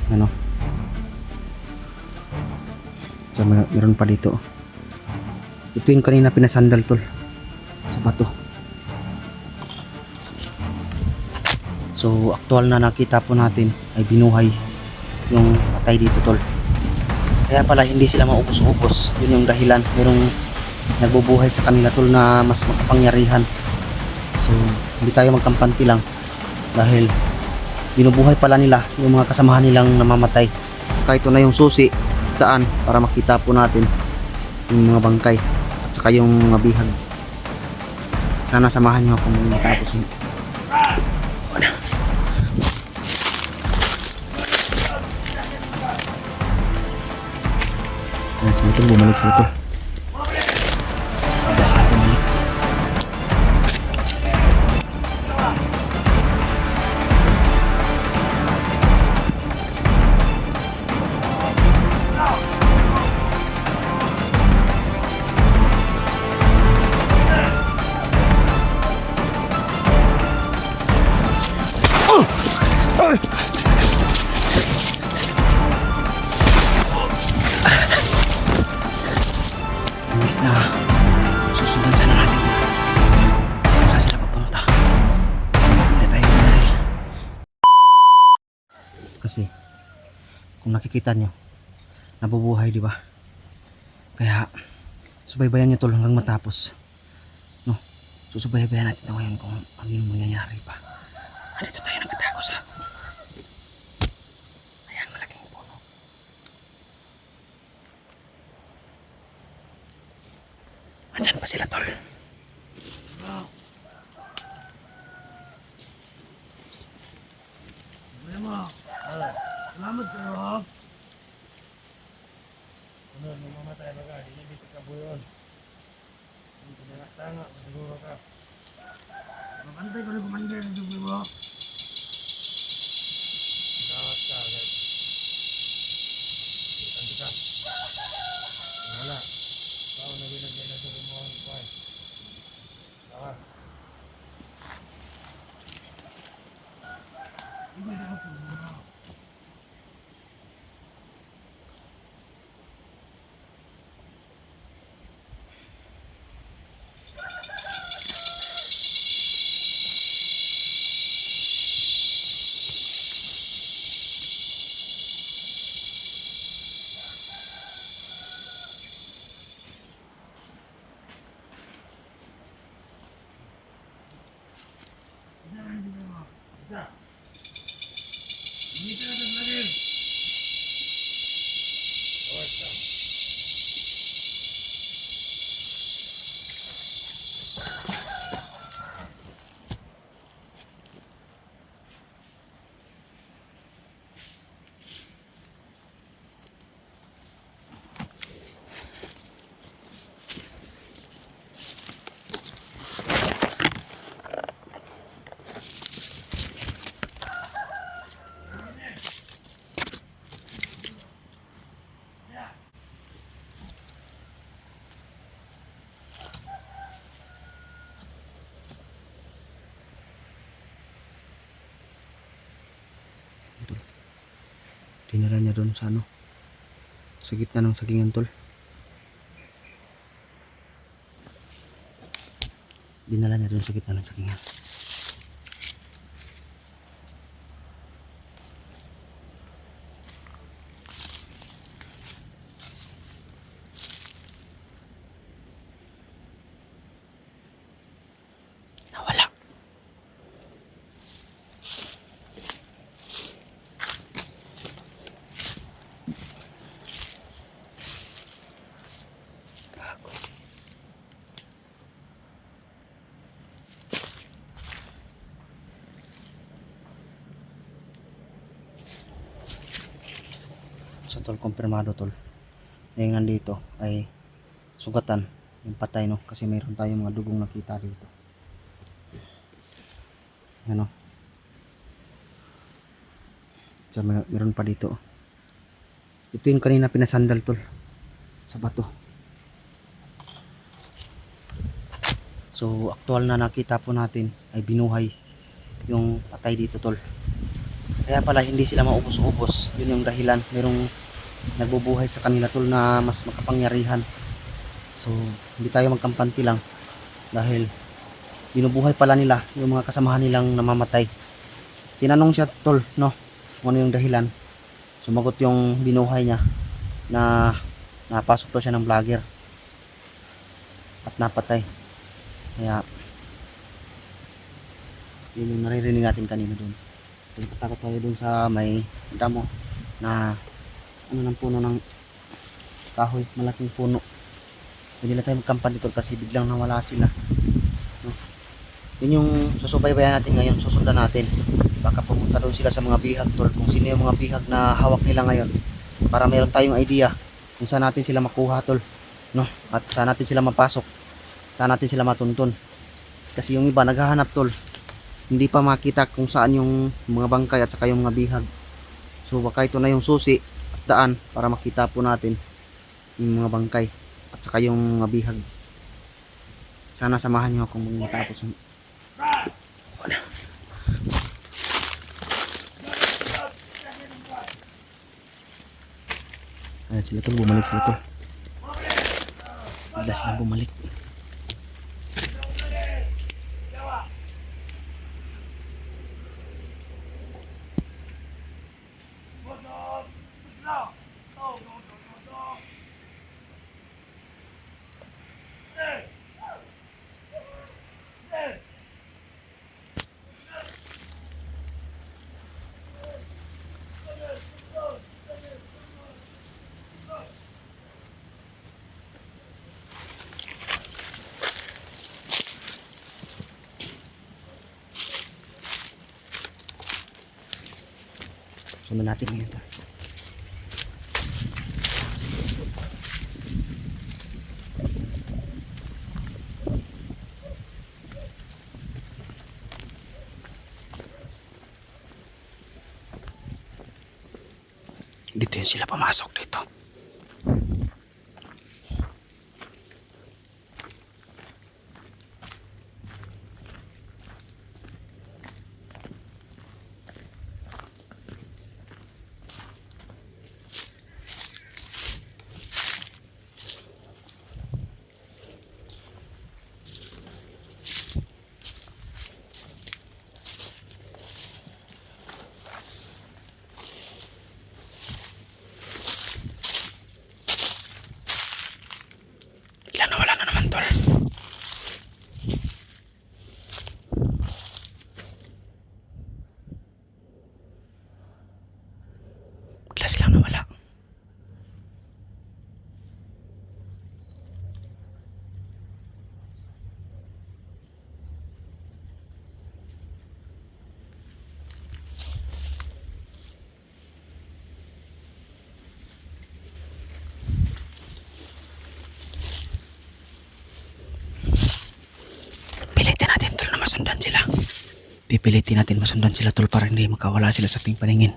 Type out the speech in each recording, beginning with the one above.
Ano? So, meron pa dito. Ito yung kanina pinasandal tol. Sa bato. So, aktual na nakita po natin ay binuhay yung patay dito tol. Kaya pala hindi sila maubos-ubos. Yun yung dahilan. Merong nagbubuhay sa kanila tol na mas makapangyarihan. So, hindi tayo magkampanti lang dahil binubuhay pala nila yung mga kasamahan nilang namamatay. Kahit ito na yung susi, daan para makita po natin yung mga bangkay at saka yung mga bihag. Sana samahan nyo ako muna tapos yun. Ayan, sila tol, bumalik sila tol. Ada sila bumalik. Inis na susundan sana natin to. Saan sila papunta? Hindi tayo binaril. Kasi kung nakikita nyo, nabubuhay di ba? Kaya subaybayan nyo tol hanggang matapos. No? Susubaybayan natin ito ngayon kung ano yung mangyayari pa. Andito tayo nagkatago sa ayan, malaking puno. Andyan pa sila tol. Salamat sa iyo. Ano, namamatay ba ka? Hindi ka buyon. Hindi ka tanga, siguro ka. Mabantay ko na kumandar ng dugo mo. Salamat ka, guys. Ando ka. Wala. Tao na binagay na sa lumuhan ko ay. Saka. Hindi na ako mo. Dinala niya doon sa ano, sa gitna ng sagingan tol. Dinala niya doon sa gitna ng sagingan. Nawala. So tol, kumpirmado tol. Yung nandito ay sugatan, yung patay no, kasi mayroon tayong mga dugong nakita dito. Ano? So meron pa dito. Ito yung kanina pinasandal tol sa bato. So aktual na nakita po natin ay binuhay yung patay dito tol. Kaya pala hindi sila maubos-ubos. Yun yung dahilan. Merong nagbubuhay sa kanila tol na mas makapangyarihan. So, hindi tayo magkampante lang dahil binubuhay pala nila yung mga kasamahan nilang namamatay. Tinanong siya tol, no? Kung ano yung dahilan. Sumagot yung binuhay niya na napasok to siya ng vlogger at napatay. Kaya yun yung naririnig natin kanina doon. Takot tayo doon sa may damo na ano ng puno ng kahoy, malaking puno. Hindi na tayo magkampan dito kasi biglang nawala sila, no? Yun yung susubaybayan natin ngayon, susundan natin. Baka pumunta doon sila sa mga bihag tol, kung sino yung mga bihag na hawak nila ngayon, para meron tayong idea kung saan natin sila makuha tol, no? At saan natin sila mapasok, saan natin sila matuntun. Kasi yung iba naghahanap tol, hindi pa makita kung saan yung mga bangkay at saka yung mga bihag. So baka ito na yung susi at daan para makita po natin yung mga bangkay at saka yung mga bihag. Sana samahan nyo akong matapos. Ayan sila tol, bumalik sila tol. Bigla silang bumalik. Sundan natin ngayon tol. Dito yun sila pumasok dito. Ilan nawala na naman tol. Bigla silang nawala. Pilitin natin tol na masundan sila. Pipilitin natin masundan sila tol para hindi makawala sila sa ating paningin.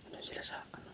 Ano sila sa ano?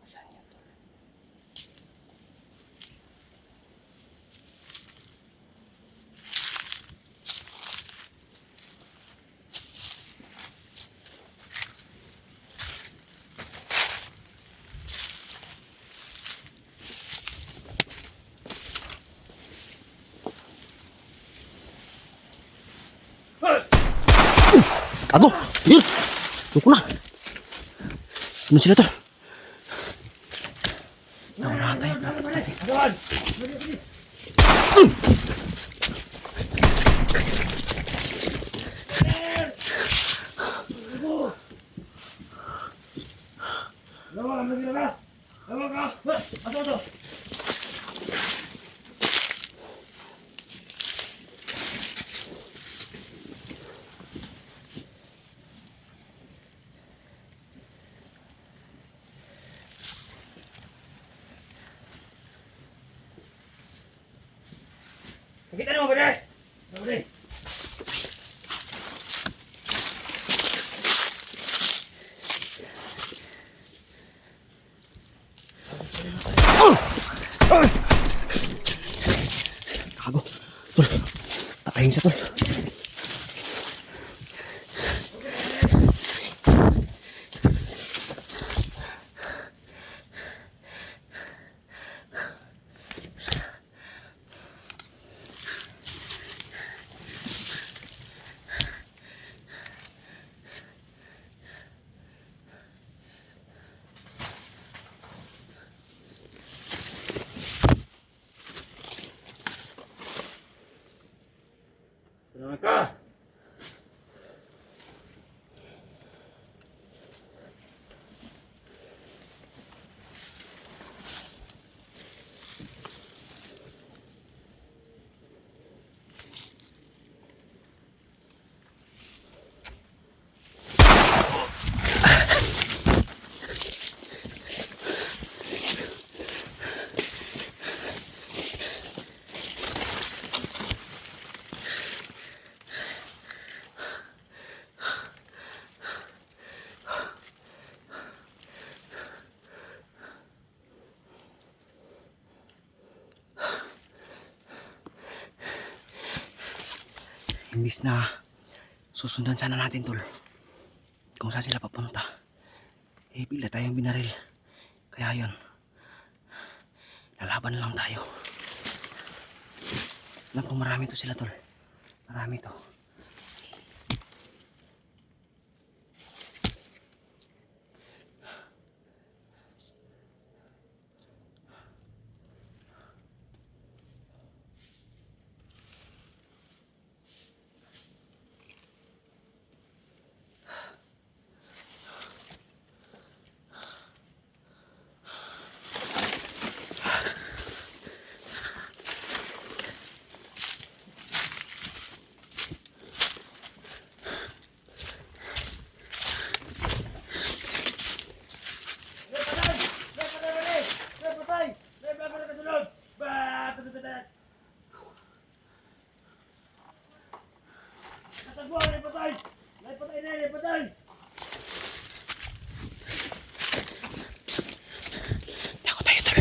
Saan yun? Ako! Yun! Tuko na! Sunod sila tol. Naunahan tayo. Agad! Lawa ka, magiging ka! Lawa ka! Ato, ato! Nakita naman ba dahil? Ano ba Kago. Tol. Patayin siya tol. Salamat ka! Imbis na susundan sana natin tol kung saan sila papunta, eh bigla tayong binaril. Kaya yun, lalaban na lang tayo. Alam ko marami to sila tol, marami to. Takot tayo tol.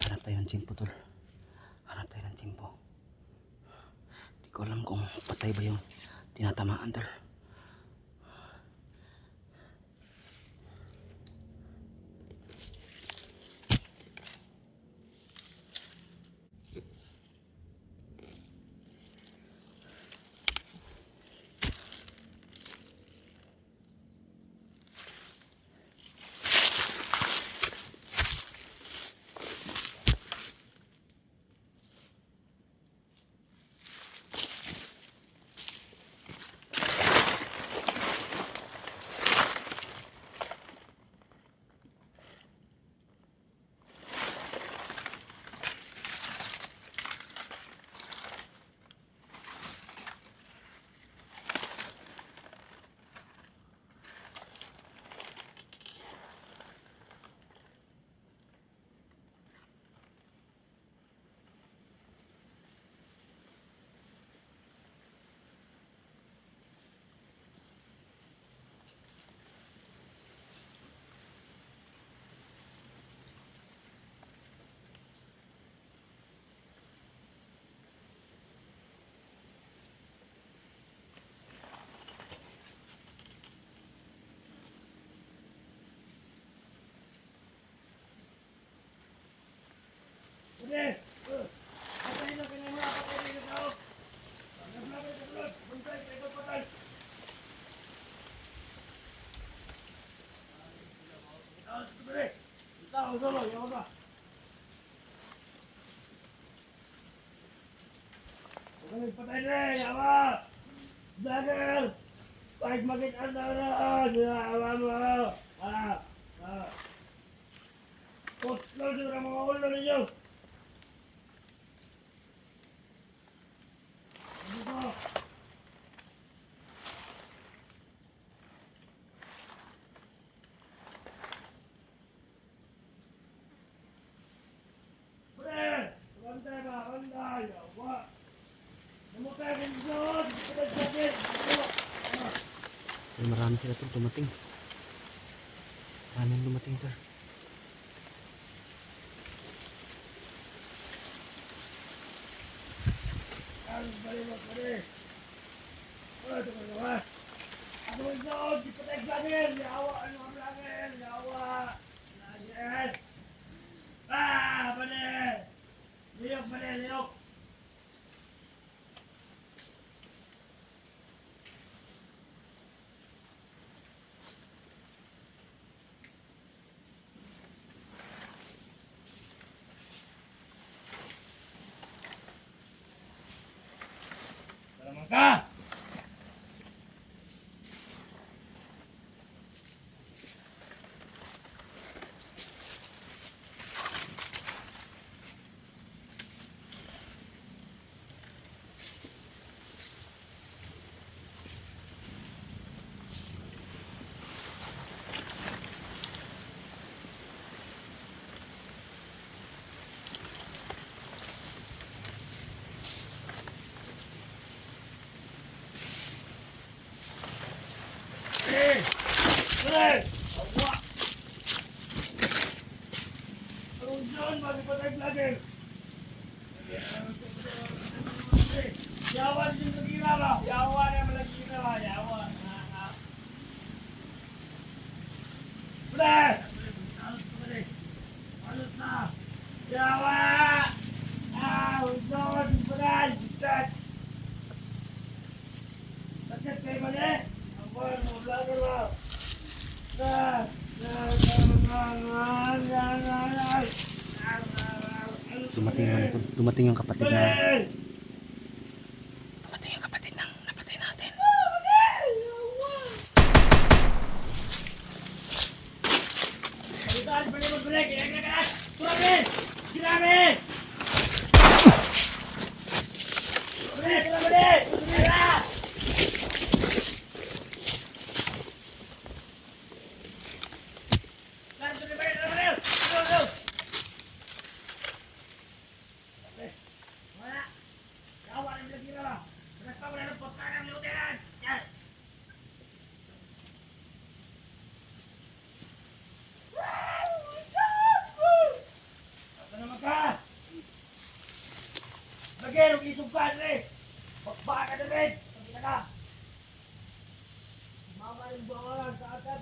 Hanap tayo ng tsimpo tol. Hanap tayo ng tsimpo. Di ko alam kung patay ba yung tinatamaan tol. Ikaw, solo, yawa ka. Huwag patay na, yawa! Vlogger! Kahit makita na yawa mo! Postload na mga ulo ninyo! Dito! Pre! Bantay ba? Bantay! Yawa! Namukay ka dito! Sakit! Ay, marami sila tol dumating. Maraming dumating tol. Ang baliwag ka rin! Ito ka naman! Ako ang doon! Di patay vlogger! Yawa! Ano ang vlogger? Yawa! Vlogger! Pare! Liyok! Pare! Liyok! Salamat ka! Pare! Pare! Awa! Anong dyan? Bakit patay vlogger? Yawa din yung nagira ba? Yawa na malagina ba? Yawa. Pare! Alos na! Yawa! Huwag pare! Bitat! Sakit kayo ba niya? Ang buwan mo, vlogger ba? Dumating yung ano tol. Dumating yung kapatid na. Pare! Dumating yung kapatid ng napatay natin. Palitan, pwede mag-break. Iyak-iyak! Grabe! Grabe! Grabe! Grabe! Grabe! Bagay, huwag isog ka, Andre! Bakbaka ka na rin! Pagkita ka! Mama yung buwangan sa agad!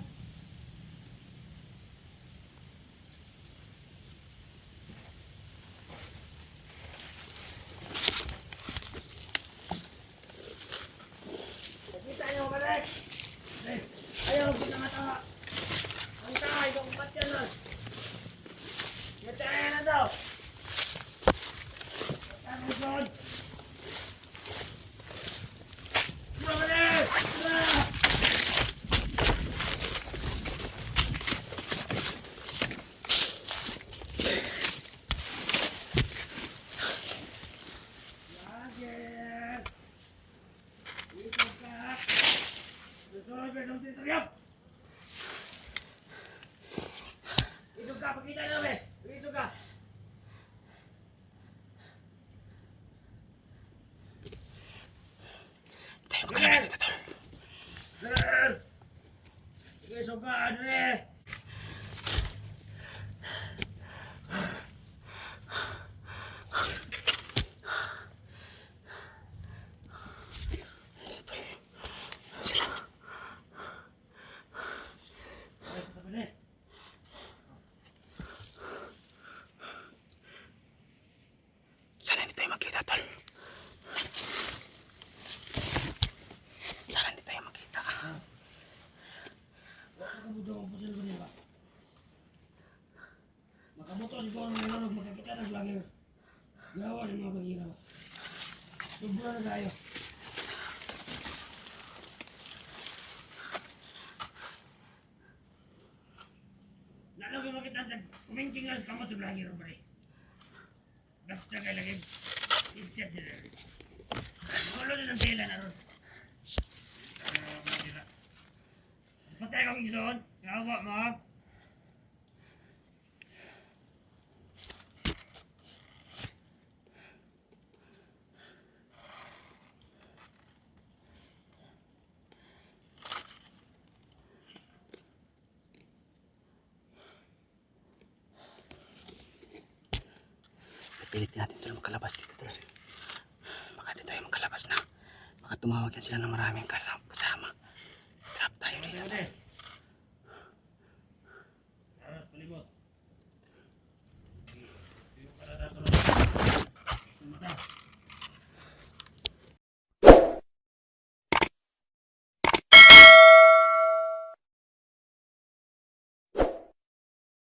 Pagkita niyo, Andre! Ayaw, huwag na matanga! Ang tanga, ikaw umat yan, Lord! Yan tayo na daw! Pagkita mo, Lord! Isog ka, pagkita namin! Isog ka! Tayo magkalabas ito tol. Isog ka, Andre! Sana hindi tayo magkita tol. Sana hindi tayo magkita. Huwag ka muna ang pusil ko niya ba? ikaw ang mayroon magkakita ng vlogger. Yawa ng mga bahira. Sobra na tayo. Lalo ko makita sa kumingking lang sa kamot sa vlogger pre. Basta kay lagi. Ischat sila. Wala din ang tela na ron. Patay kang ison. Yawa mga. Pilitin natin tol makalabas dito tol. Baka di tayo makalabas na. Baka tumawag yan sila ng maraming kasama. Trap tayo dito tol.